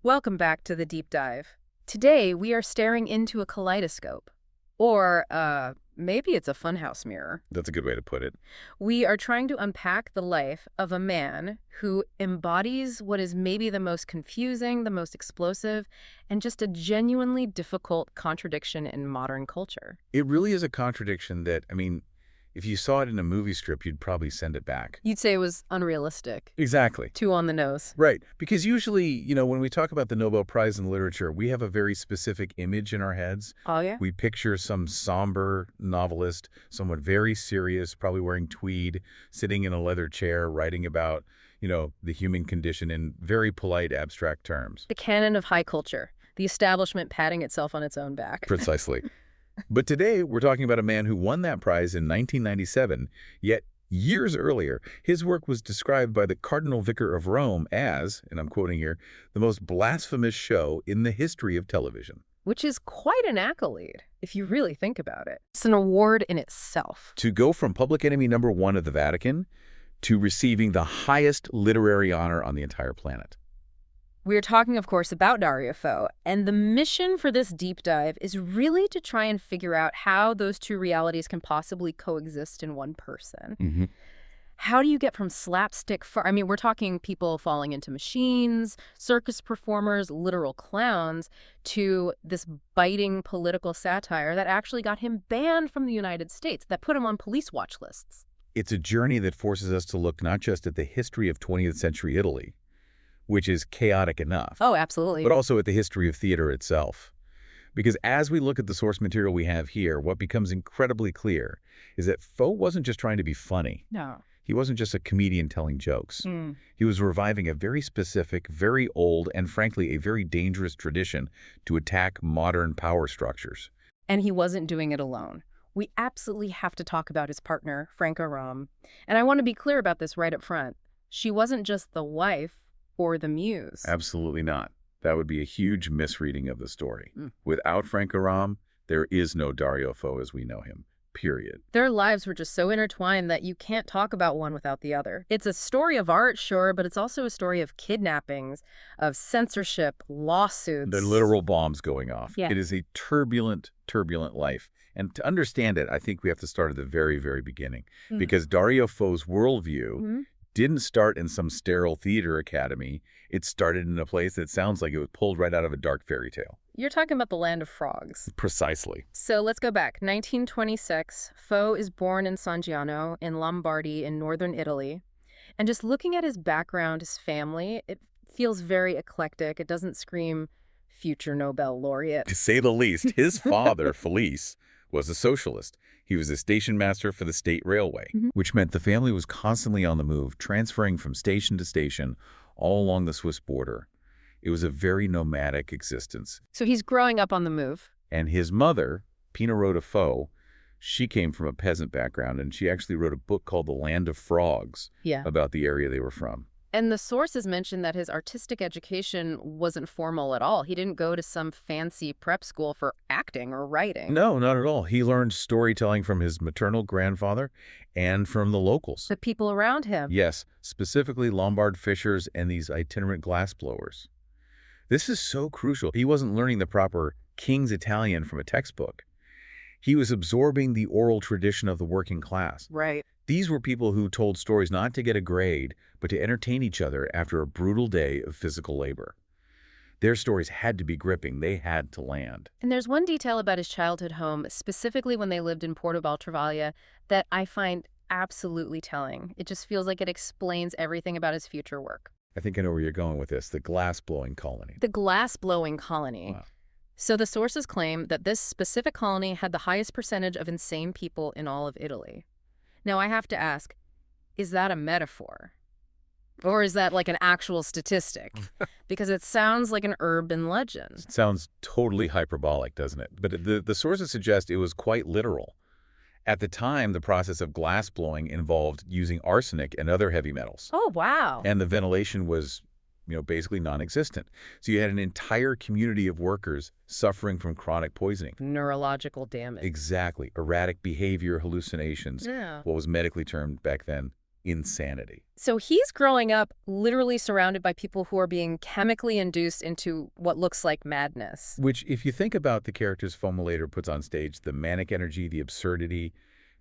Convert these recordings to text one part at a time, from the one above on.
Welcome back to the deep dive. Today, we are staring into a kaleidoscope. Or, maybe it's a funhouse mirror. That's a good way to put it. We are trying to unpack the life of a man who embodies what is maybe the most confusing, the most explosive, and just a genuinely difficult contradiction in modern culture. It really is a contradiction that, if you saw it in a movie script, you'd probably send it back. You'd say it was unrealistic. Exactly. Too on the nose. Right. Because usually, when we talk about the Nobel Prize in literature, we have a very specific image in our heads. Oh, yeah? We picture some somber novelist, someone very serious, probably wearing tweed, sitting in a leather chair, writing about, the human condition in very polite, abstract terms. The canon of high culture. The establishment patting itself on its own back. Precisely. But today, we're talking about a man who won that prize in 1997, yet years earlier, his work was described by the Cardinal Vicar of Rome as, and I'm quoting here, the most blasphemous show in the history of television. Which is quite an accolade, if you really think about it. It's an award in itself. To go from public enemy number one of the Vatican to receiving the highest literary honor on the entire planet. We're talking, of course, about Dario Fo, and the mission for this deep dive is really to try and figure out how those two realities can possibly coexist in one person. How do you get from slapstick we're talking people falling into machines, circus performers, literal clowns, to this biting political satire that actually got him banned from the United States, that put him on police watch lists. It's a journey that forces us to look not just at the history of 20th century Italy, which is chaotic enough. Oh, absolutely. But also at the history of theater itself. Because as we look at the source material we have here, what becomes incredibly clear is that Fo wasn't just trying to be funny. No. He wasn't just a comedian telling jokes. He was reviving a very specific, very old, and frankly, a very dangerous tradition to attack modern power structures. And he wasn't doing it alone. We absolutely have to talk about his partner, Franca Rame. And I want to be clear about this right up front. She wasn't just the wife or the muse. Absolutely not. That would be a huge misreading of the story. Without Franca Rame, there is no Dario Fo as we know him. Period. Their lives were just so intertwined that you can't talk about one without the other. It's a story of art, sure, but it's also a story of kidnappings, of censorship, lawsuits. The literal bombs going off. Yeah. It is a turbulent, turbulent life. And to understand it, I think we have to start at the very, very beginning. Because Dario Fo's worldview didn't start in some sterile theater academy. It started in a place that sounds like it was pulled right out of a dark fairy tale. You're talking about the land of frogs. Precisely. So let's go back. 1926, Fo is born in San Giano in Lombardy in northern Italy. And just looking at his background, his family, it feels very eclectic. It doesn't scream future Nobel laureate. To say the least, his father, Felice, was a socialist. He was a station master for the state railway, which meant the family was constantly on the move, transferring from station to station all along the Swiss border. It was a very nomadic existence. So he's growing up on the move. And his mother, Pina Rhoda Fo, she came from a peasant background, and she actually wrote a book called The Land of Frogs about the area they were from. And the sources mention that his artistic education wasn't formal at all. He didn't go to some fancy prep school for acting or writing. No, not at all. He learned storytelling from his maternal grandfather and from the locals. The people around him. Yes, specifically Lombard fishers and these itinerant glassblowers. This is so crucial. He wasn't learning the proper King's Italian from a textbook. He was absorbing the oral tradition of the working class. Right. These were people who told stories not to get a grade, but to entertain each other after a brutal day of physical labor. Their stories had to be gripping. They had to land. And there's one detail about his childhood home, specifically when they lived in Porto Baltravalia, that I find absolutely telling. It just feels like it explains everything about his future work. I think I know where you're going with this, the glass-blowing colony. The glass-blowing colony. Wow. So the sources claim that this specific colony had the highest percentage of insane people in all of Italy. Now, I have to ask, is that a metaphor? Or is that like an actual statistic? Because it sounds like an urban legend. It sounds totally hyperbolic, doesn't it? But the sources suggest it was quite literal. At the time, the process of glass blowing involved using arsenic and other heavy metals. Oh, wow. And the ventilation was, basically non-existent. So you had an entire community of workers suffering from chronic poisoning. Neurological damage. Exactly. Erratic behavior, hallucinations. Yeah. What was medically termed back then insanity. So he's growing up literally surrounded by people who are being chemically induced into what looks like madness. Which, if you think about the characters Fo later puts on stage, the manic energy, the absurdity,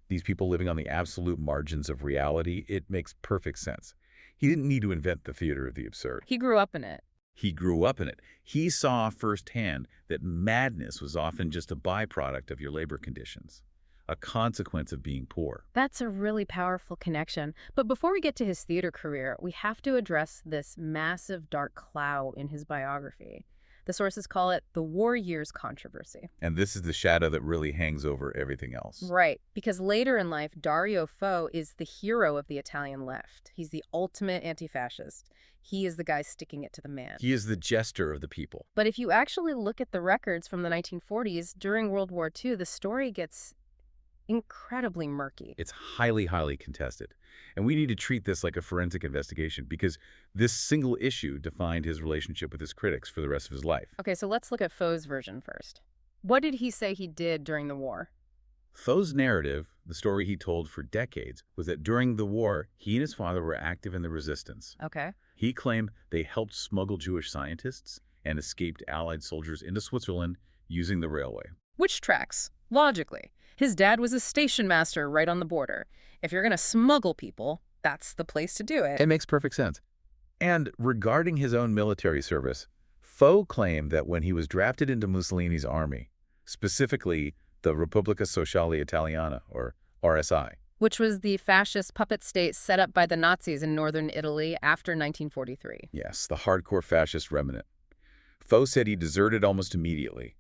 these people living on the absolute margins of reality, it makes perfect sense. He didn't need to invent the theater of the absurd. He grew up in it. He grew up in it. He saw firsthand that madness was often just a byproduct of your labor conditions, a consequence of being poor. That's a really powerful connection. But before we get to his theater career, we have to address this massive dark cloud in his biography. The sources call it the war years controversy. And this is the shadow that really hangs over everything else. Right, because later in life, Dario Fo is the hero of the Italian left. He's the ultimate anti-fascist. He is the guy sticking it to the man. He is the jester of the people. But if you actually look at the records from the 1940s, during World War II, the story gets incredibly murky. It's highly, highly contested. And we need to treat this like a forensic investigation because this single issue defined his relationship with his critics for the rest of his life. Okay, so let's look at Fo's version first. What did he say he did during the war? Fo's narrative, the story he told for decades, was that during the war, he and his father were active in the resistance. Okay. He claimed they helped smuggle Jewish scientists and escaped Allied soldiers into Switzerland using the railway. Which tracks, logically. His dad was a station master right on the border. If you're going to smuggle people, that's the place to do it. It makes perfect sense. And regarding his own military service, Fo claimed that when he was drafted into Mussolini's army, specifically the Repubblica Sociale Italiana, or RSI, which was the fascist puppet state set up by the Nazis in northern Italy after 1943. Yes, the hardcore fascist remnant. Fo said he deserted almost immediately.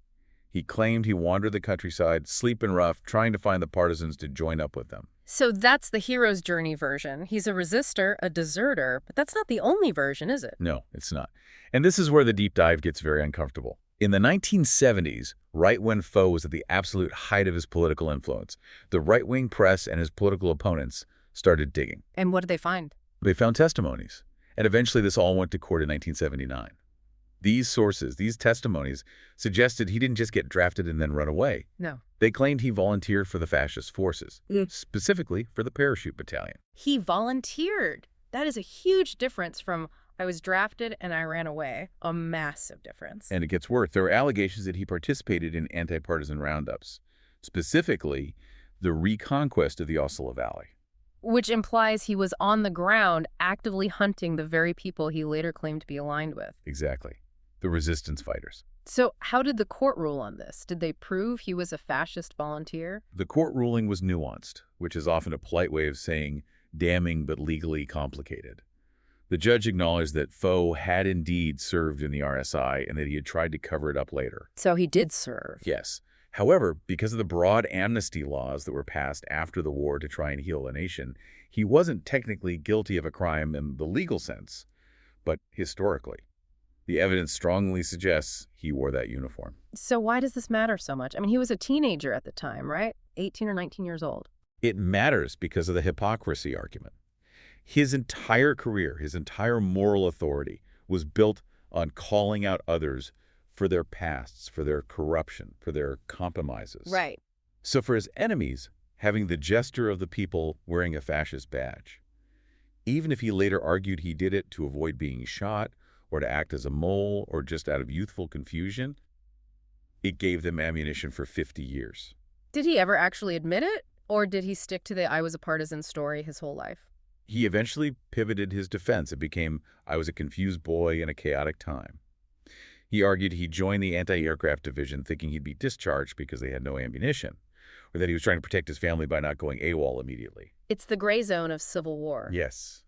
He claimed he wandered the countryside, sleeping rough, trying to find the partisans to join up with them. So that's the hero's journey version. He's a resistor, a deserter, but that's not the only version, is it? No, it's not. And this is where the deep dive gets very uncomfortable. In the 1970s, right when Fo was at the absolute height of his political influence, the right-wing press and his political opponents started digging. And what did they find? They found testimonies. And eventually this all went to court in 1979. These sources, these testimonies, suggested he didn't just get drafted and then run away. No. They claimed he volunteered for the fascist forces, specifically for the parachute battalion. He volunteered. That is a huge difference from I was drafted and I ran away. A massive difference. And it gets worse. There are allegations that he participated in anti-partisan roundups, specifically the reconquest of the Ossola Valley. Which implies he was on the ground actively hunting the very people he later claimed to be aligned with. Exactly. The resistance fighters. So how did the court rule on this? Did they prove he was a fascist volunteer? The court ruling was nuanced, which is often a polite way of saying damning but legally complicated. The judge acknowledged that Fo had indeed served in the RSI and that he had tried to cover it up later. So he did serve. Yes. However, because of the broad amnesty laws that were passed after the war to try and heal a nation, he wasn't technically guilty of a crime in the legal sense, but historically. The evidence strongly suggests he wore that uniform. So why does this matter so much? I mean, he was a teenager at the time, right? 18 or 19 years old. It matters because of the hypocrisy argument. His entire career, his entire moral authority was built on calling out others for their pasts, for their corruption, for their compromises. Right. So for his enemies, having the jester of the people wearing a fascist badge, even if he later argued he did it to avoid being shot or to act as a mole or just out of youthful confusion, it gave them ammunition for 50 years. Did he ever actually admit it? Or did he stick to the I was a partisan story his whole life? He eventually pivoted his defense. It became, I was a confused boy in a chaotic time. He argued he joined the anti-aircraft division thinking he'd be discharged because they had no ammunition, or that he was trying to protect his family by not going AWOL immediately. It's the gray zone of civil war. Yes.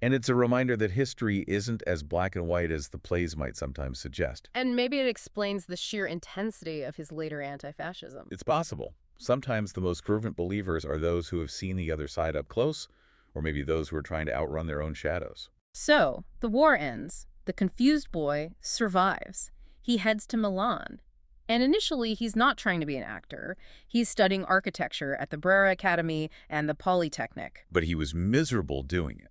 And it's a reminder that history isn't as black and white as the plays might sometimes suggest. And maybe it explains the sheer intensity of his later anti-fascism. It's possible. Sometimes the most fervent believers are those who have seen the other side up close, or maybe those who are trying to outrun their own shadows. So, the war ends. The confused boy survives. He heads to Milan. And initially, he's not trying to be an actor. He's studying architecture at the Brera Academy and the Polytechnic. But he was miserable doing it.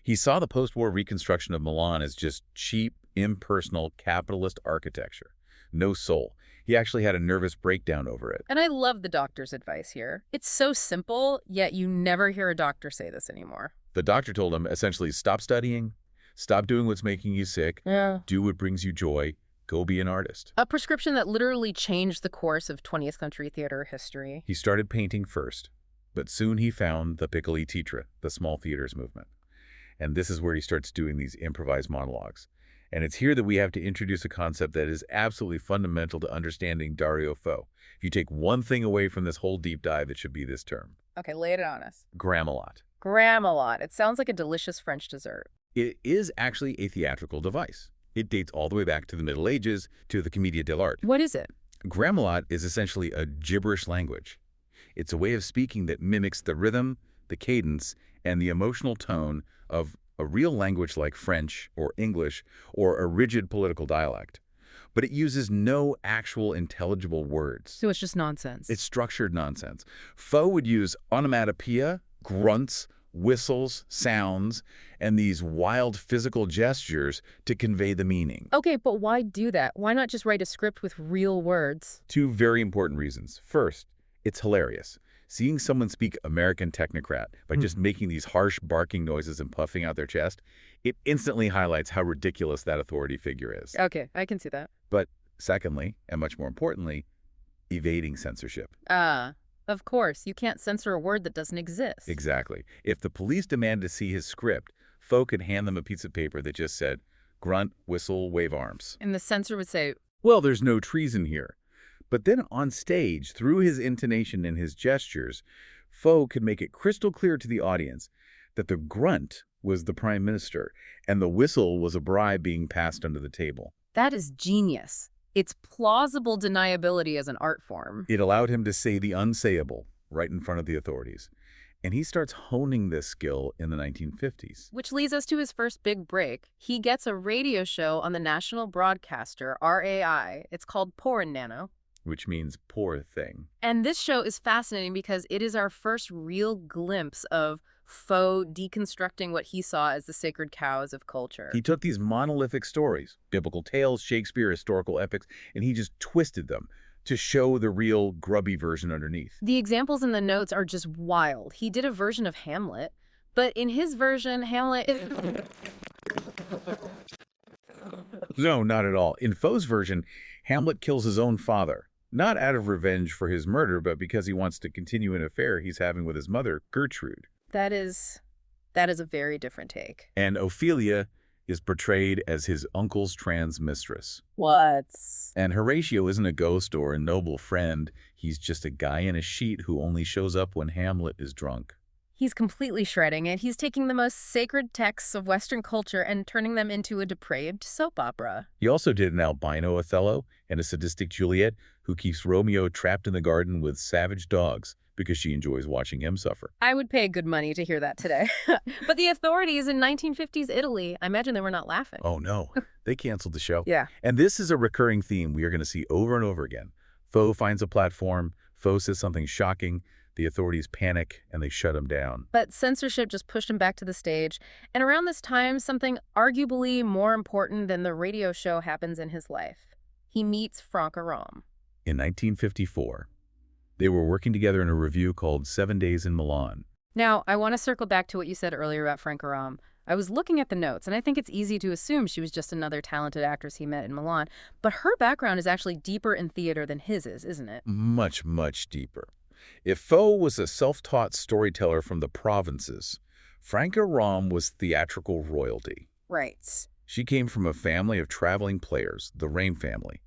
He saw the post-war reconstruction of Milan as just cheap, impersonal, capitalist architecture, no soul. He actually had a nervous breakdown over it. And I love the doctor's advice here. It's so simple, yet you never hear a doctor say this anymore. The doctor told him, essentially, stop studying, stop doing what's making you sick, do what brings you joy, go be an artist. A prescription that literally changed the course of 20th century theater history. He started painting first, but soon he found the piccoli teatra, the small theaters movement. And this is where he starts doing these improvised monologues. And it's here that we have to introduce a concept that is absolutely fundamental to understanding Dario Fo. If you take one thing away from this whole deep dive, it should be this term. Okay, lay it on us. Gramelot. Gramelot. It sounds like a delicious French dessert. It is actually a theatrical device. It dates all the way back to the Middle Ages, to the Commedia dell'arte. What is it? Gramelot is essentially a gibberish language. It's a way of speaking that mimics the rhythm, the cadence, and the emotional tone of a real language like French or English or a rigid political dialect. But it uses no actual intelligible words. So it's just nonsense. It's structured nonsense. Fo would use onomatopoeia, grunts, whistles, sounds, and these wild physical gestures to convey the meaning. Okay, but why do that? Why not just write a script with real words? Two very important reasons. First, it's hilarious. Seeing someone speak American technocrat by just making these harsh barking noises and puffing out their chest, it instantly highlights how ridiculous that authority figure is. Okay, I can see that. But secondly, and much more importantly, evading censorship. Of course. You can't censor a word that doesn't exist. Exactly. If the police demanded to see his script, Fo could hand them a piece of paper that just said, grunt, whistle, wave arms. And the censor would say, well, there's no treason here. But then on stage, through his intonation and his gestures, Fo could make it crystal clear to the audience that the grunt was the prime minister and the whistle was a bribe being passed under the table. that is genius. It's plausible deniability as an art form. It allowed him to say the unsayable right in front of the authorities. And he starts honing this skill in the 1950s. Which leads us to his first big break. He gets a radio show on the national broadcaster, RAI. It's called Poor Nano. Which means poor thing. And this show is fascinating because it is our first real glimpse of Fo deconstructing what he saw as the sacred cows of culture. He took these monolithic stories, biblical tales, Shakespeare, historical epics, and he just twisted them to show the real grubby version underneath. The examples in the notes are just wild. He did a version of Hamlet, but in his version, Hamlet... No, not at all. In Fo's version, Hamlet kills his own father. Not out of revenge for his murder, but because he wants to continue an affair he's having with his mother, Gertrude. That is a very different take. And Ophelia is portrayed as his uncle's trans mistress. What? And Horatio isn't a ghost or a noble friend. He's just a guy in a sheet who only shows up when Hamlet is drunk. He's completely shredding it. He's taking the most sacred texts of Western culture and turning them into a depraved soap opera. He also did an albino Othello and a sadistic Juliet who keeps Romeo trapped in the garden with savage dogs because she enjoys watching him suffer. I would pay good money to hear that today. But the authorities in 1950s Italy, I imagine they were not laughing. Oh, no. They canceled the show. Yeah. And this is a recurring theme we are going to see over and over again. Fo finds a platform. Fo says something shocking. The authorities panic, and they shut him down. But censorship just pushed him back to the stage. And around this time, something arguably more important than the radio show happens in his life. He meets Franca Rame. In 1954, they were working together in a review called 7 Days in Milan. Now, I want to circle back to what you said earlier about Franca Rame. I was looking at the notes, and I think it's easy to assume she was just another talented actress he met in Milan. But her background is actually deeper in theater than his is, isn't it? Much, much deeper. If Fo was a self-taught storyteller from the provinces, Franca Rame was theatrical royalty. Right. She came from a family of traveling players, the Rame family,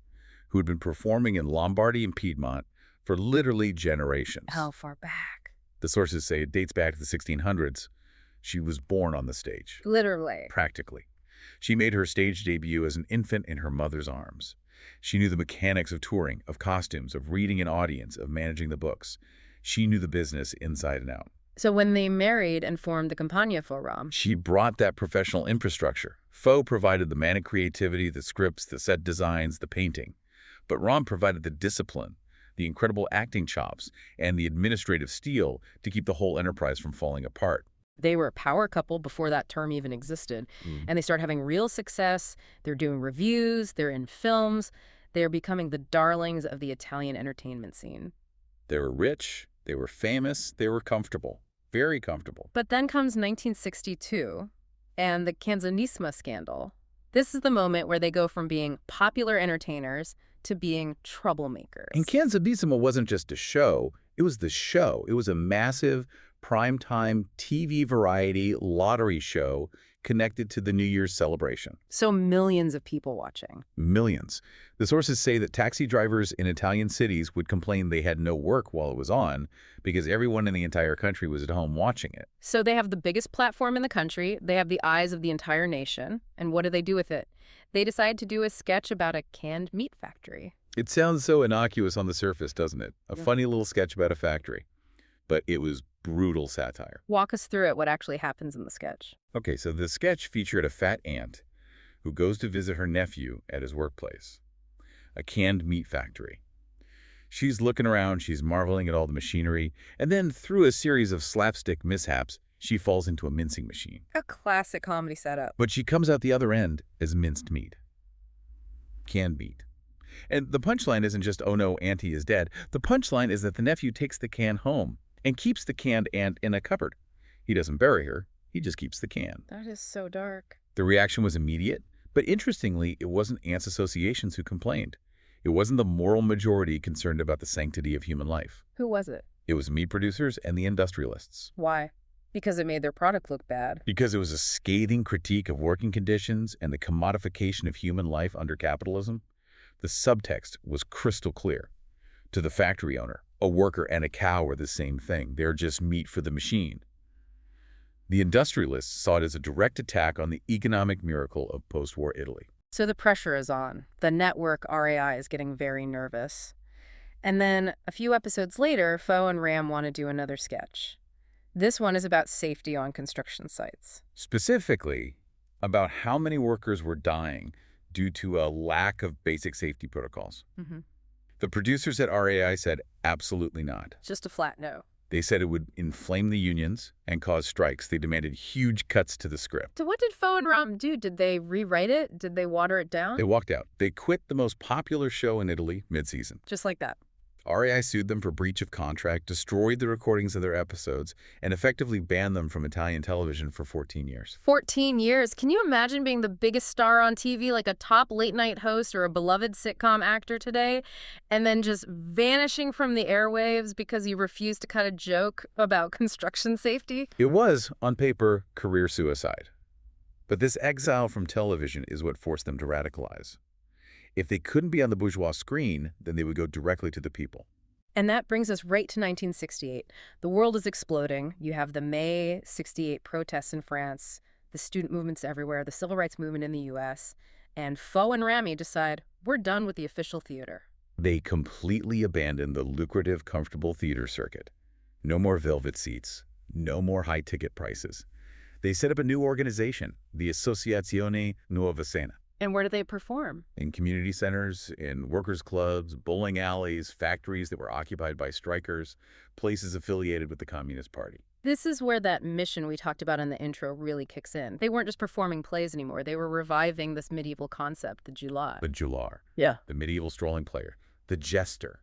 who had been performing in Lombardy and Piedmont for literally generations. How far back? The sources say it dates back to the 1600s. She was born on the stage. Literally. Practically. She made her stage debut as an infant in her mother's arms. She knew the mechanics of touring, of costumes, of reading an audience, of managing the books. She knew the business inside and out. So when they married and formed the Compagnia for Rame, she brought that professional infrastructure. Fo provided the manic creativity, the scripts, the set designs, the painting. But Rame provided the discipline, the incredible acting chops, and the administrative steel to keep the whole enterprise from falling apart. they were a power couple before that term even existed. And they start having real success. They're doing reviews. They're in films. They're becoming the darlings of the Italian entertainment scene. They were rich, they were famous, they were comfortable. Very comfortable. But then comes 1962 and the Canzonismo scandal. This is the moment where they go from being popular entertainers to being troublemakers. And Canzonismo wasn't just a show. It was the show. It was a massive primetime TV variety lottery show connected to the New Year's celebration. So millions of people watching. Millions. The sources say that taxi drivers in Italian cities would complain they had no work while it was on because everyone in the entire country was at home watching it. So they have the biggest platform in the country. They have the eyes of the entire nation. And what do they do with it? They decide to do a sketch about a canned meat factory. It sounds so innocuous on the surface, doesn't it? A funny little sketch about a factory. But it was brutal satire. Walk us through it, what actually happens in the sketch. Okay, so the sketch featured a fat aunt who goes to visit her nephew at his workplace, a canned meat factory. She's looking around, she's marveling at all the machinery, and then through a series of slapstick mishaps, she falls into a mincing machine. A classic comedy setup. But she comes out the other end as minced meat. Canned meat. And the punchline isn't just, oh no, Auntie is dead. The punchline is that the nephew takes the can home and keeps the canned aunt in a cupboard. He doesn't bury her, he just keeps the can. That is so dark. The reaction was immediate, but interestingly, it wasn't Aunt's associations who complained. It wasn't the moral majority concerned about the sanctity of human life. Who was it? It was meat producers and the industrialists. Why? Because it made their product look bad. Because it was a scathing critique of working conditions and the commodification of human life under capitalism. The subtext was crystal clear. To the factory owner, a worker and a cow are the same thing. They're just meat for the machine. The industrialists saw it as a direct attack on the economic miracle of post-war Italy. So the pressure is on. The network RAI is getting very nervous. And then a few episodes later, Fo and Ram want to do another sketch. This one is about safety on construction sites. Specifically, about how many workers were dying due to a lack of basic safety protocols. The producers at RAI said absolutely not. Just a flat no. They said it would inflame the unions and cause strikes. They demanded huge cuts to the script. So what did Fo and Ram do? Did they rewrite it? Did they water it down? They walked out. They quit the most popular show in Italy mid-season. Just like that. RAI sued them for breach of contract, destroyed the recordings of their episodes, and effectively banned them from Italian television for 14 years. 14 years? Can you imagine being the biggest star on TV, like a top late-night host or a beloved sitcom actor today, and then just vanishing from the airwaves because you refused to cut a joke about construction safety? It was, on paper, career suicide. But this exile from television is what forced them to radicalize. If they couldn't be on the bourgeois screen, then they would go directly to the people. And that brings us right to 1968. The world is exploding. You have the May 68 protests in France, the student movements everywhere, the civil rights movement in the U.S., and Fo and Rami decide, we're done with the official theater. They completely abandoned the lucrative, comfortable theater circuit. No more velvet seats, no more high ticket prices. They set up a new organization, the Associazione Nuova Scena. And where do they perform? In community centers, in workers' clubs, bowling alleys, factories that were occupied by strikers, places affiliated with the Communist Party. This is where that mission we talked about in the intro really kicks in. They weren't just performing plays anymore. They were reviving this medieval concept, the Jular. The Jular. Yeah. The medieval strolling player. The Jester.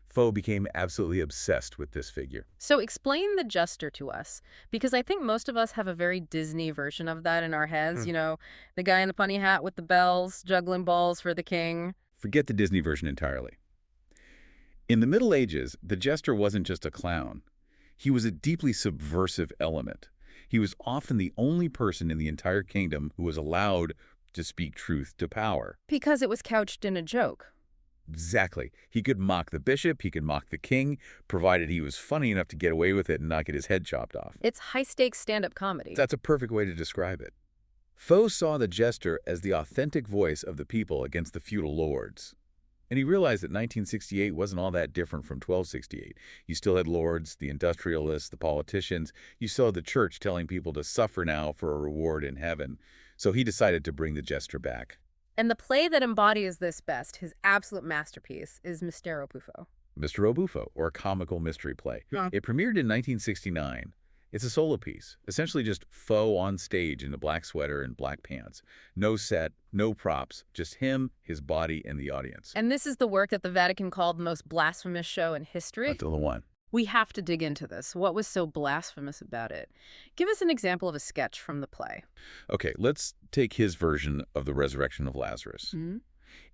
Fo became absolutely obsessed with this figure. So explain the Jester to us, because I think most of us have a very Disney version of that in our heads. You know, the guy in the funny hat with the bells, juggling balls for the king. Forget the Disney version entirely. In the Middle Ages, the Jester wasn't just a clown. He was a deeply subversive element. He was often the only person in the entire kingdom who was allowed to speak truth to power. Because it was couched in a joke. Exactly. He could mock the bishop, he could mock the king, provided he was funny enough to get away with it and not get his head chopped off. It's high-stakes stand-up comedy. That's a perfect way to describe it. Fo saw the Jester as the authentic voice of the people against the feudal lords. And he realized that 1968 wasn't all that different from 1268. You still had lords, the industrialists, the politicians. You still had the church telling people to suffer now for a reward in heaven. So he decided to bring the Jester back. And the play that embodies this best, his absolute masterpiece, is Mistero Buffo. Mr. Buffo, or a comical mystery play. Yeah. It premiered in 1969, It's a solo piece, essentially just Fo on stage in a black sweater and black pants. No set, no props, just him, his body, and the audience. And this is the work that the Vatican called the most blasphemous show in history? That's the one. We have to dig into this. What was so blasphemous about it? Give us an example of a sketch from the play. Okay, let's take his version of the resurrection of Lazarus. Mm-hmm.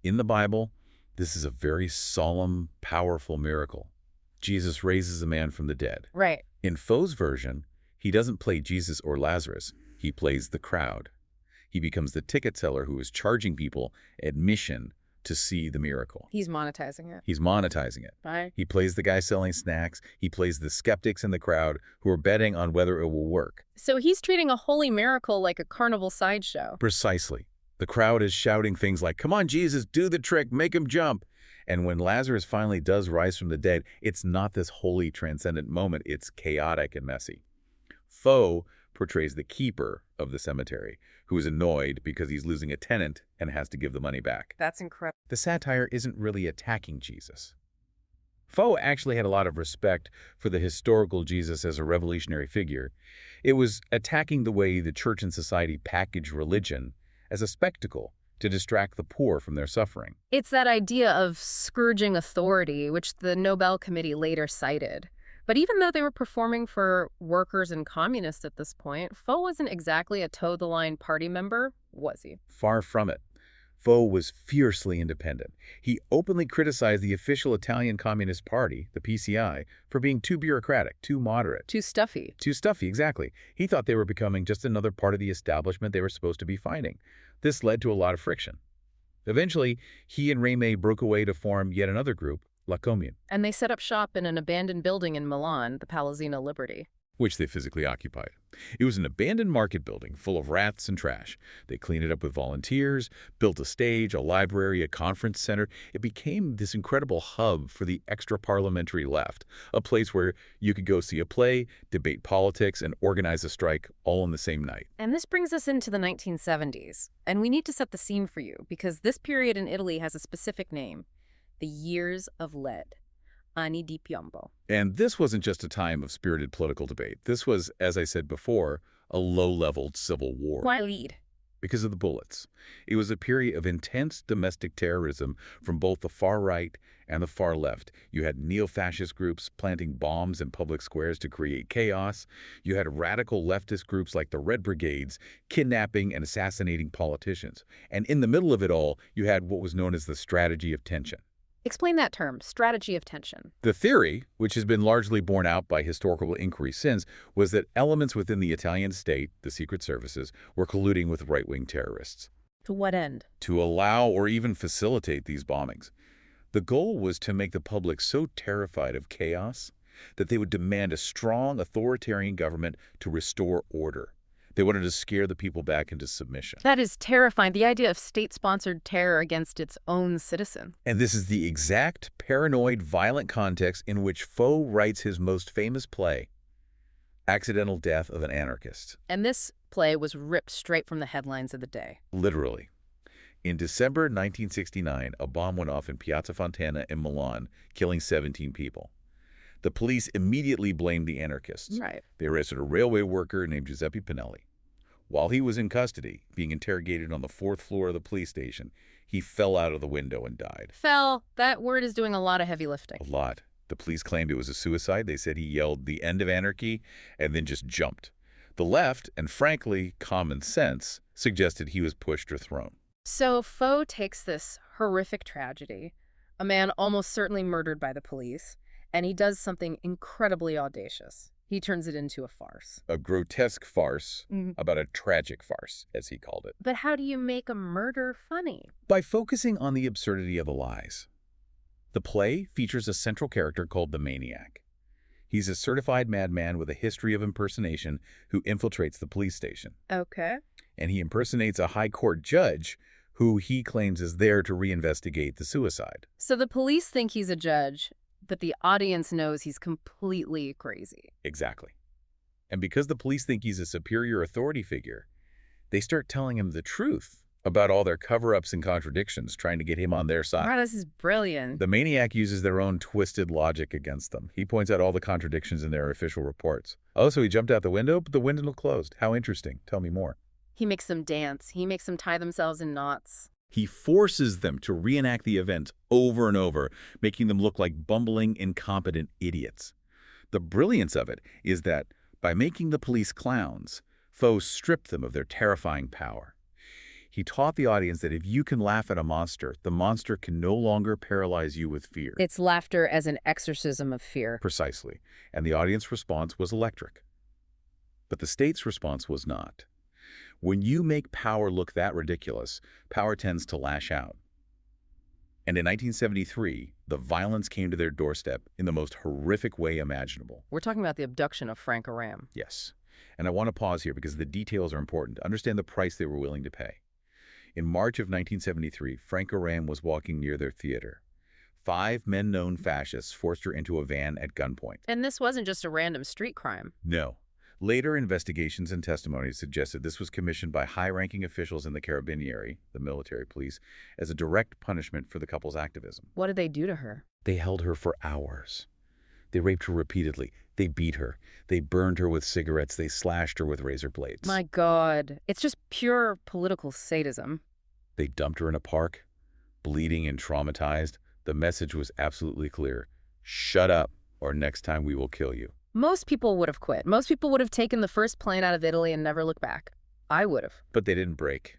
In the Bible, this is a very solemn, powerful miracle. Jesus raises a man from the dead. Right. In Fo's version, he doesn't play Jesus or Lazarus. He plays the crowd. He becomes the ticket seller who is charging people admission to see the miracle. He's monetizing it. He's monetizing it. Right. He plays the guy selling snacks. He plays the skeptics in the crowd who are betting on whether it will work. So he's treating a holy miracle like a carnival sideshow. Precisely. The crowd is shouting things like, "Come on, Jesus, do the trick, make him jump." And when Lazarus finally does rise from the dead, it's not this holy, transcendent moment. It's chaotic and messy. Fo portrays the keeper of the cemetery, who is annoyed because he's losing a tenant and has to give the money back. That's incredible. The satire isn't really attacking Jesus. Fo actually had a lot of respect for the historical Jesus as a revolutionary figure. It was attacking the way the church and society package religion as a spectacle to distract the poor from their suffering. It's that idea of scourging authority, which the Nobel Committee later cited. But even though they were performing for workers and communists at this point, Fo wasn't exactly a toe-the-line party member, was he? Far from it. Fo was fiercely independent. He openly criticized the official Italian Communist Party, the PCI, for being too bureaucratic, too moderate. Too stuffy. Too stuffy, exactly. He thought they were becoming just another part of the establishment they were supposed to be fighting. This led to a lot of friction. Eventually, he and Rame broke away to form yet another group, La Commune. And they set up shop in an abandoned building in Milan, the Palazzino Liberty. Which they physically occupied. It was an abandoned market building full of rats and trash. They cleaned it up with volunteers, built a stage, a library, a conference center. It became this incredible hub for the extra-parliamentary left, a place where you could go see a play, debate politics, and organize a strike all in the same night. And this brings us into the 1970s. And we need to set the scene for you, because this period in Italy has a specific name: the Years of Lead. Anni di Piombo. And this wasn't just a time of spirited political debate. This was, as I said before, a low-leveled civil war. Why lead? Because of the bullets. It was a period of intense domestic terrorism from both the far right and the far left. You had neo-fascist groups planting bombs in public squares to create chaos. You had radical leftist groups like the Red Brigades kidnapping and assassinating politicians. And in the middle of it all, you had what was known as the strategy of tension. Explain that term, strategy of tension. The theory, which has been largely borne out by historical inquiry since, was that elements within the Italian state, the secret services, were colluding with right-wing terrorists. To what end? To allow or even facilitate these bombings. The goal was to make the public so terrified of chaos that they would demand a strong authoritarian government to restore order. They wanted to scare the people back into submission. That is terrifying, the idea of state-sponsored terror against its own citizen. And this is the exact paranoid, violent context in which Fo writes his most famous play, Accidental Death of an Anarchist. And this play was ripped straight from the headlines of the day. Literally. In December 1969, a bomb went off in Piazza Fontana in Milan, killing 17 people. The police immediately blamed the anarchists. Right. They arrested a railway worker named Giuseppe Pinelli. While he was in custody, being interrogated on the 4th floor of the police station, he fell out of the window and died. Fell. That word is doing a lot of heavy lifting. A lot. The police claimed it was a suicide. They said he yelled the end of anarchy and then just jumped. The left, and frankly, common sense, suggested he was pushed or thrown. So Fo takes this horrific tragedy, a man almost certainly murdered by the police, and he does something incredibly audacious. He turns it into a farce. A grotesque farce about a tragic farce, as he called it. But how do you make a murder funny? By focusing on the absurdity of the lies. The play features a central character called the Maniac. He's a certified madman with a history of impersonation who infiltrates the police station. Okay. And he impersonates a high court judge who he claims is there to reinvestigate the suicide. So the police think he's a judge, but the audience knows he's completely crazy. Exactly. And because the police think he's a superior authority figure, they start telling him the truth about all their cover-ups and contradictions, trying to get him on their side. Wow, this is brilliant. The maniac uses their own twisted logic against them. He points out all the contradictions in their official reports. Oh, so he jumped out the window, but the window closed. How interesting. Tell me more. He makes them dance. He makes them tie themselves in knots. He forces them to reenact the events over and over, making them look like bumbling, incompetent idiots. The brilliance of it is that by making the police clowns, Fo stripped them of their terrifying power. He taught the audience that if you can laugh at a monster, the monster can no longer paralyze you with fear. It's laughter as an exorcism of fear. Precisely. And the audience response was electric. But the state's response was not. When you make power look that ridiculous, power tends to lash out. And in 1973, the violence came to their doorstep in the most horrific way imaginable. We're talking about the abduction of Franca Rame. Yes. And I want to pause here because the details are important. Understand the price they were willing to pay. In March of 1973, Franca Rame was walking near their theater. 5 men-known fascists forced her into a van at gunpoint. And this wasn't just a random street crime. No. Later investigations and testimonies suggested this was commissioned by high-ranking officials in the Carabinieri, the military police, as a direct punishment for the couple's activism. What did they do to her? They held her for hours. They raped her repeatedly. They beat her. They burned her with cigarettes. They slashed her with razor blades. My God. It's just pure political sadism. They dumped her in a park, bleeding and traumatized. The message was absolutely clear. Shut up, or next time we will kill you. Most people would have quit. Most people would have taken the first plane out of Italy and never looked back. I would have. But they didn't break.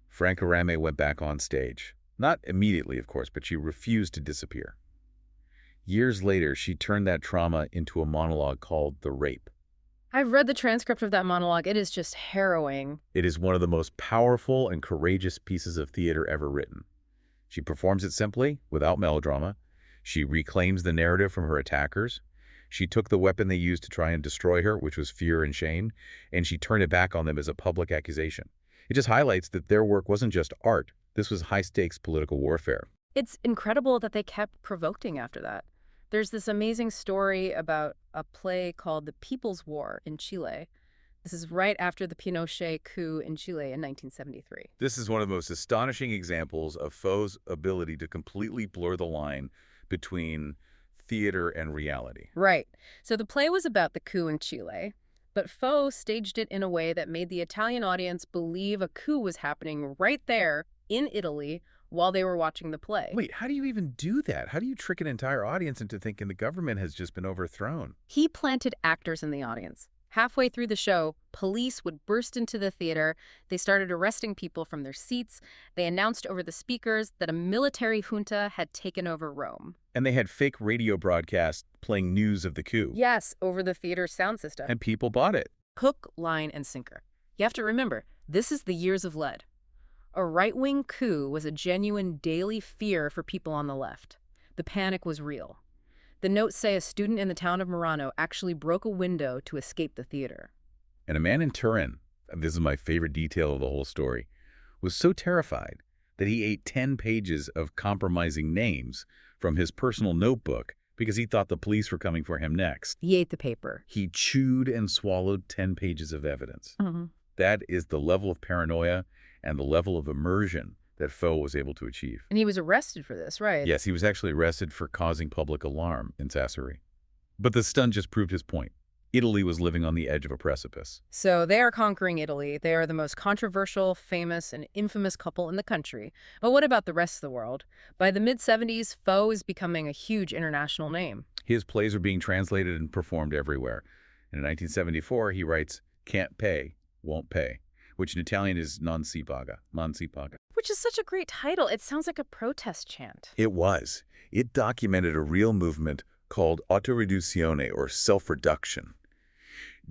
Franca Rame went back on stage. Not immediately, of course, but she refused to disappear. Years later, she turned that trauma into a monologue called The Rape. I've read the transcript of that monologue. It is just harrowing. It is one of the most powerful and courageous pieces of theater ever written. She performs it simply, without melodrama. She reclaims the narrative from her attackers. She took the weapon they used to try and destroy her, which was fear and shame, and she turned it back on them as a public accusation. It just highlights that their work wasn't just art. This was high-stakes political warfare. It's incredible that they kept provoking after that. There's this amazing story about a play called The People's War in Chile. This is right after the Pinochet coup in Chile in 1973. This is one of the most astonishing examples of Fo's ability to completely blur the line between theater and reality. Right. So the play was about the coup in Chile, but Fo staged it in a way that made the Italian audience believe a coup was happening right there in Italy while they were watching the play. Wait, how do you even do that? How do you trick an entire audience into thinking the government has just been overthrown? He planted actors in the audience. Halfway through the show, police would burst into the theater. They started arresting people from their seats. They announced over the speakers that a military junta had taken over Rome. And they had fake radio broadcasts playing news of the coup. Yes, over the theater's sound system. And people bought it. Hook, line, and sinker. You have to remember, this is the years of lead. A right-wing coup was a genuine daily fear for people on the left. The panic was real. The notes say a student in the town of Murano actually broke a window to escape the theater. And a man in Turin, and this is my favorite detail of the whole story, was so terrified that he ate 10 pages of compromising names from his personal notebook because he thought the police were coming for him next. He ate the paper. He chewed and swallowed 10 pages of evidence. That is the level of paranoia and the level of immersion that Fo was able to achieve. And he was arrested for this, right? Yes, he was actually arrested for causing public alarm in Sassari. But the stunt just proved his point. Italy was living on the edge of a precipice. So they are conquering Italy. They are the most controversial, famous, and infamous couple in the country. But what about the rest of the world? By the mid-70s, Fo is becoming a huge international name. His plays are being translated and performed everywhere. And in 1974, he writes, "Can't pay, won't pay," which in Italian is non si paga, non si paga. Which is such a great title. It sounds like a protest chant. It was. It documented a real movement called autoriduzione, or self-reduction.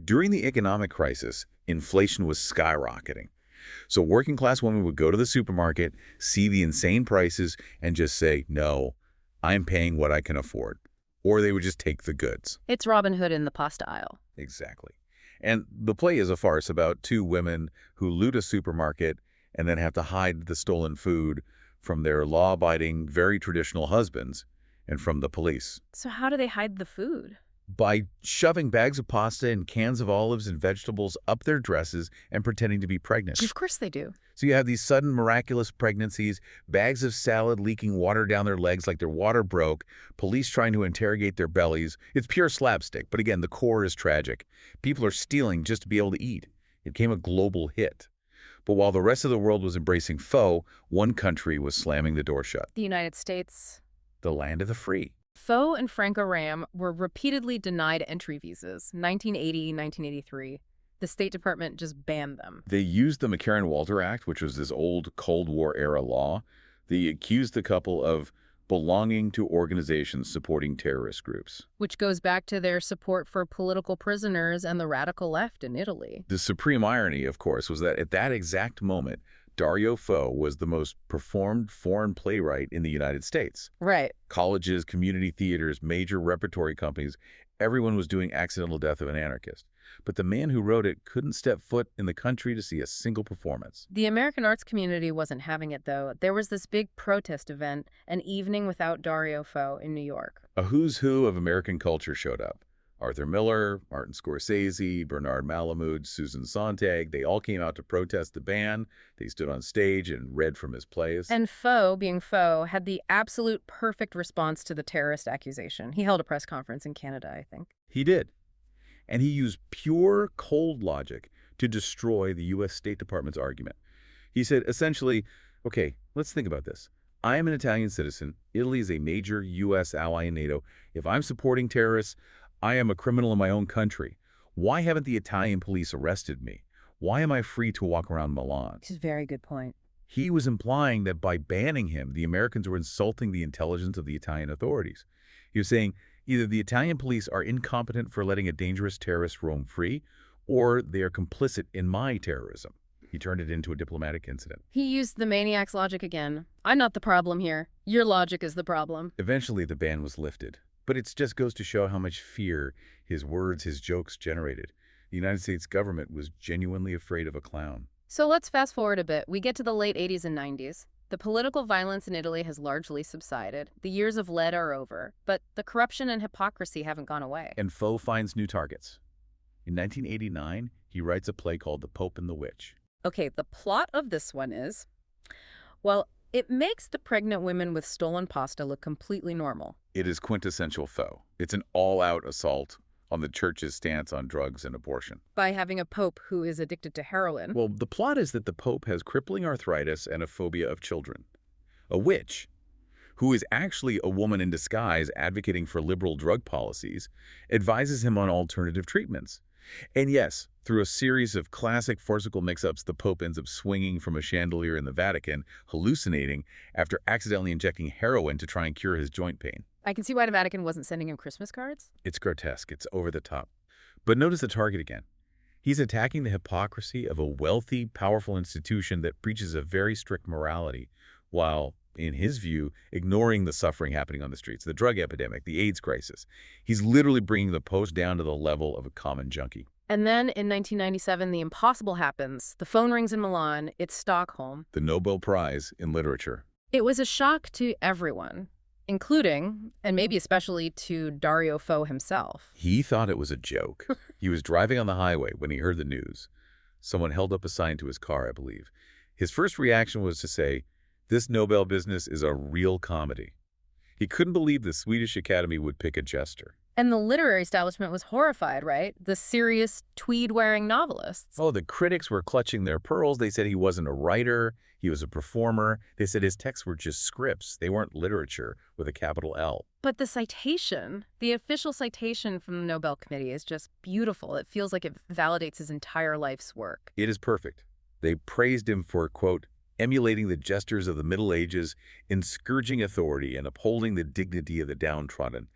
During the economic crisis, inflation was skyrocketing. So working-class women would go to the supermarket, see the insane prices, and just say, no, I'm paying what I can afford. Or they would just take the goods. It's Robin Hood in the pasta aisle. Exactly. And the play is a farce about 2 women who loot a supermarket and then have to hide the stolen food from their law-abiding, very traditional husbands and from the police. So how do they hide the food? By shoving bags of pasta and cans of olives and vegetables up their dresses and pretending to be pregnant. Of course they do. So you have these sudden miraculous pregnancies, bags of salad leaking water down their legs like their water broke, police trying to interrogate their bellies. It's pure slapstick, but again, the core is tragic. People are stealing just to be able to eat. It became a global hit. But while the rest of the world was embracing Fo, one country was slamming the door shut. The United States. The land of the free. Fo and Franca Rame were repeatedly denied entry visas, 1980, 1983. The State Department just banned them. They used the McCarran-Walter Act, which was this old Cold War-era law. They accused the couple of belonging to organizations supporting terrorist groups. Which goes back to their support for political prisoners and the radical left in Italy. The supreme irony, of course, was that at that exact moment, Dario Fo was the most performed foreign playwright in the United States. Right. Colleges, community theaters, major repertory companies, everyone was doing Accidental Death of an Anarchist. But the man who wrote it couldn't step foot in the country to see a single performance. The American arts community wasn't having it, though. There was this big protest event, An Evening Without Dario Fo in New York. A who's who of American culture showed up. Arthur Miller, Martin Scorsese, Bernard Malamud, Susan Sontag, they all came out to protest the ban. They stood on stage and read from his plays. And Fo, being Fo, had the absolute perfect response to the terrorist accusation. He held a press conference in Canada, I think. He did. And he used pure cold logic to destroy the U.S. State Department's argument. He said, essentially, okay, let's think about this. I am an Italian citizen. Italy is a major U.S. ally in NATO. If I'm supporting terrorists, I am a criminal in my own country. Why haven't the Italian police arrested me? Why am I free to walk around Milan? This is a very good point. He was implying that by banning him, the Americans were insulting the intelligence of the Italian authorities. He was saying either the Italian police are incompetent for letting a dangerous terrorist roam free, or they are complicit in my terrorism. He turned it into a diplomatic incident. He used the maniac's logic again. I'm not the problem here. Your logic is the problem. Eventually, the ban was lifted. But it just goes to show how much fear his words, his jokes generated. The United States government was genuinely afraid of a clown. So let's fast forward a bit. We get to the late 80s and 90s. The political violence in Italy has largely subsided. The years of lead are over. But the corruption and hypocrisy haven't gone away. And Fo finds new targets. In 1989, he writes a play called The Pope and the Witch. Okay, the plot of this one is, well, it makes the pregnant women with stolen pasta look completely normal. It is quintessential Fo. It's an all-out assault on the church's stance on drugs and abortion. By having a pope who is addicted to heroin. Well, the plot is that the pope has crippling arthritis and a phobia of children. A witch, who is actually a woman in disguise advocating for liberal drug policies, advises him on alternative treatments. And yes, through a series of classic farcical mix-ups, the Pope ends up swinging from a chandelier in the Vatican, hallucinating after accidentally injecting heroin to try and cure his joint pain. I can see why the Vatican wasn't sending him Christmas cards. It's grotesque. It's over the top. But notice the target again. He's attacking the hypocrisy of a wealthy, powerful institution that preaches a very strict morality, while, in his view, ignoring the suffering happening on the streets, the drug epidemic, the AIDS crisis. He's literally bringing the Pope down to the level of a common junkie. And then in 1997, the impossible happens. The phone rings in Milan. It's Stockholm. The Nobel Prize in Literature. It was a shock to everyone, including, and maybe especially to Dario Fo himself. He thought it was a joke. He was driving on the highway when he heard the news. Someone held up a sign to his car, I believe. His first reaction was to say, "This Nobel business is a real comedy." He couldn't believe the Swedish Academy would pick a jester. And the literary establishment was horrified, right? The serious tweed-wearing novelists. Oh, the critics were clutching their pearls. They said he wasn't a writer. He was a performer. They said his texts were just scripts. They weren't literature with a capital L. But the citation, the official citation from the Nobel Committee is just beautiful. It feels like it validates his entire life's work. It is perfect. They praised him for, quote, emulating the jesters of the Middle Ages in scourging authority and upholding the dignity of the downtrodden.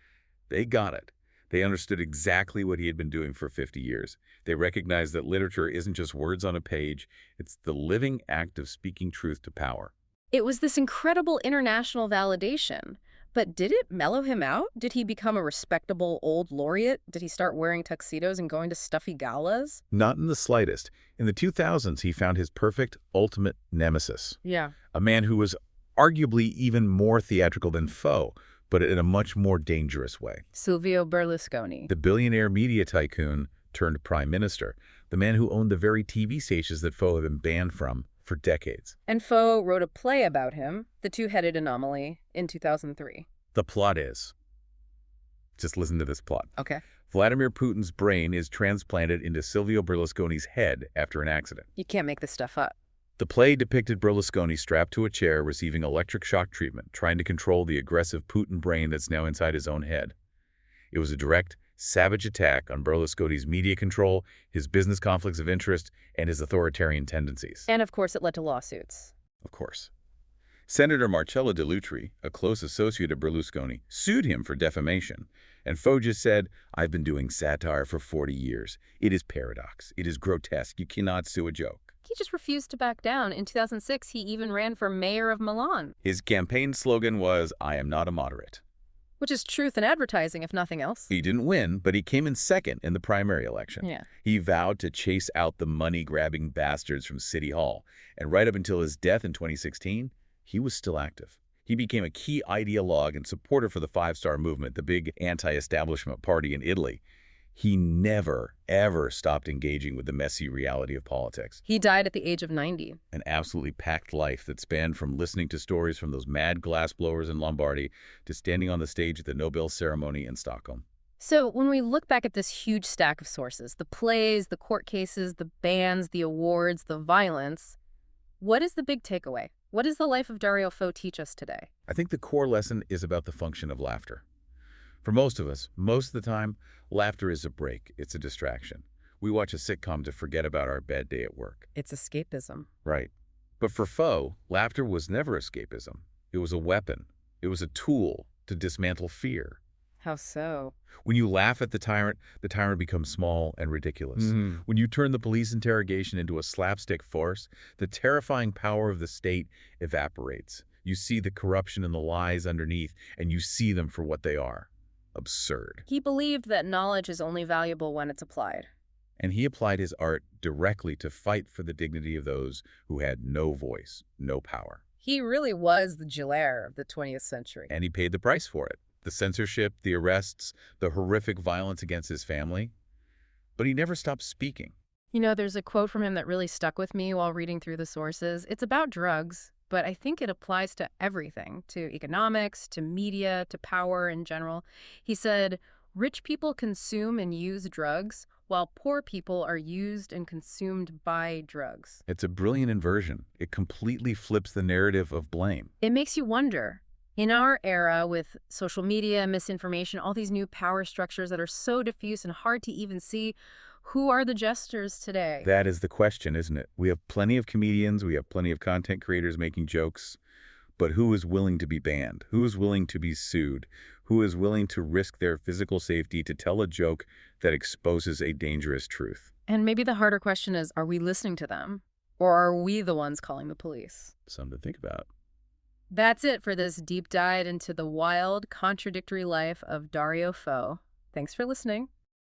They got it. They understood exactly what he had been doing for 50 years. They recognized that literature isn't just words on a page. It's the living act of speaking truth to power. It was this incredible international validation. But did it mellow him out? Did he become a respectable old laureate? Did he start wearing tuxedos and going to stuffy galas? Not in the slightest. In the 2000s, he found his perfect, ultimate nemesis. Yeah. A man who was arguably even more theatrical than Fo, but in a much more dangerous way. Silvio Berlusconi. The billionaire media tycoon turned prime minister, the man who owned the very TV stations that Fo had been banned from for decades. And Fo wrote a play about him, The Two-Headed Anomaly, in 2003. The plot is... Just listen to this plot. Okay. Vladimir Putin's brain is transplanted into Silvio Berlusconi's head after an accident. You can't make this stuff up. The play depicted Berlusconi strapped to a chair receiving electric shock treatment, trying to control the aggressive Putin brain that's now inside his own head. It was a direct, savage attack on Berlusconi's media control, his business conflicts of interest, and his authoritarian tendencies. And of course it led to lawsuits. Of course. Senator Marcello Dell'Utri, a close associate of Berlusconi, sued him for defamation. And Fo just said, "I've been doing satire for 40 years. It is paradox. It is grotesque. You cannot sue a joke." He just refused to back down. In 2006, he even ran for mayor of Milan. His campaign slogan was, "I am not a moderate." Which is truth in advertising, if nothing else. He didn't win, but he came in second in the primary election. Yeah. He vowed to chase out the money-grabbing bastards from City Hall. And right up until his death in 2016, he was still active. He became a key ideologue and supporter for the Five Star Movement, the big anti-establishment party in Italy. He never, ever stopped engaging with the messy reality of politics. He died at the age of 90. An absolutely packed life that spanned from listening to stories from those mad glassblowers in Lombardy to standing on the stage at the Nobel ceremony in Stockholm. So when we look back at this huge stack of sources, the plays, the court cases, the bans, the awards, the violence, what is the big takeaway? What does the life of Dario Fo teach us today? I think the core lesson is about the function of laughter. For most of us, most of the time, laughter is a break. It's a distraction. We watch a sitcom to forget about our bad day at work. It's escapism. Right. But for Fo, laughter was never escapism. It was a weapon. It was a tool to dismantle fear. How so? When you laugh at the tyrant becomes small and ridiculous. When you turn the police interrogation into a slapstick farce, the terrifying power of the state evaporates. You see the corruption and the lies underneath, and you see them for what they are. Absurd. He believed that knowledge is only valuable when it's applied. And he applied his art directly to fight for the dignity of those who had no voice, no power. He really was the Gilles of the 20th century. And he paid the price for it. The censorship, the arrests, the horrific violence against his family. But he never stopped speaking. You know, there's a quote from him that really stuck with me while reading through the sources. It's about drugs, but I think it applies to everything, to economics, to media, to power in general. He said, "Rich people consume and use drugs, while poor people are used and consumed by drugs." It's a brilliant inversion. It completely flips the narrative of blame. It makes you wonder, in our era with social media, misinformation, all these new power structures that are so diffuse and hard to even see, who are the jesters today? That is the question, isn't it? We have plenty of comedians, we have plenty of content creators making jokes, but who is willing to be banned? Who is willing to be sued? Who is willing to risk their physical safety to tell a joke that exposes a dangerous truth? And maybe the harder question is, are we listening to them? Or are we the ones calling the police? Something to think about. That's it for this deep dive into the wild, contradictory life of Dario Fo. Thanks for listening.